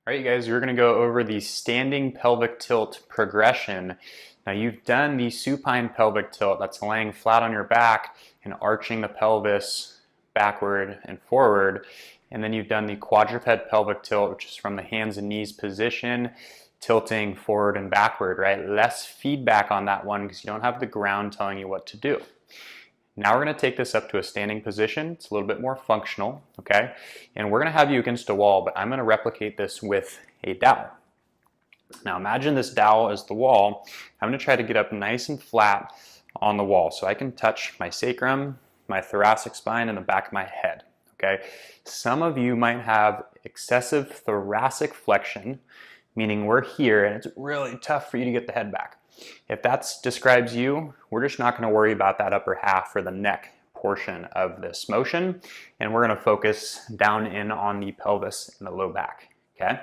All right, you guys, we're going to go over the standing pelvic tilt progression. Now, you've done the supine pelvic tilt, that's laying flat on your back and arching the pelvis backward and forward. And then you've done the quadruped pelvic tilt, which is from the hands and knees position, tilting forward and backward, right? Less feedback on that one because you don't have the ground telling you what to do. Now we're going to take this up to a standing position. It's a little bit more functional, okay? And we're going to have you against a wall, but I'm going to replicate this with a dowel. Now imagine this dowel as the wall. I'm going to try to get up nice and flat on the wall so I can touch my sacrum, my thoracic spine, and the back of my head, okay? Some of you might have excessive thoracic flexion, meaning we're here and it's really tough for you to get the head back. If that describes you, we're just not going to worry about that upper half or the neck portion of this motion, and we're going to focus down in on the pelvis and the low back. Okay,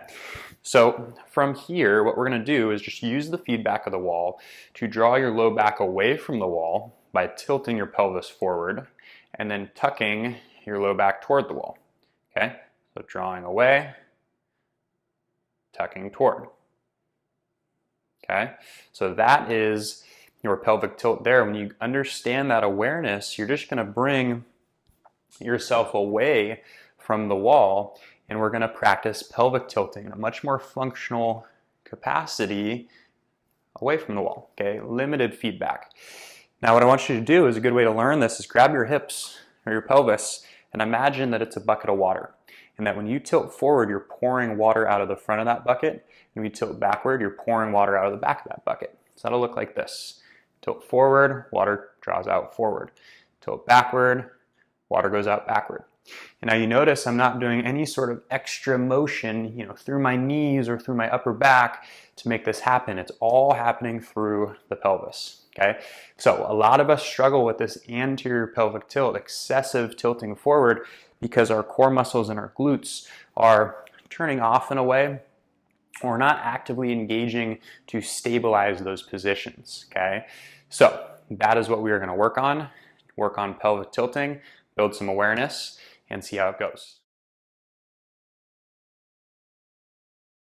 so from here, what we're going to do is just use the feedback of the wall to draw your low back away from the wall by tilting your pelvis forward and then tucking your low back toward the wall. Okay, so drawing away, tucking toward. Okay, so that is your pelvic tilt there. When you understand that awareness, you're just going to bring yourself away from the wall, and we're going to practice pelvic tilting in a much more functional capacity away from the wall. Okay, limited feedback. Now what I want you to do is a good way to learn this is grab your hips or your pelvis and imagine that it's a bucket of water. And that when you tilt forward, you're pouring water out of the front of that bucket. And when you tilt backward, you're pouring water out of the back of that bucket. So that'll look like this. Tilt forward, water draws out forward. Tilt backward, water goes out backward. And now you notice I'm not doing any sort of extra motion, through my knees or through my upper back to make this happen. It's all happening through the pelvis. Okay, so a lot of us struggle with this anterior pelvic tilt, excessive tilting forward, because our core muscles and our glutes are turning off in a way, or not actively engaging to stabilize those positions, okay? So that is what we are going to work on pelvic tilting, build some awareness, and see how it goes.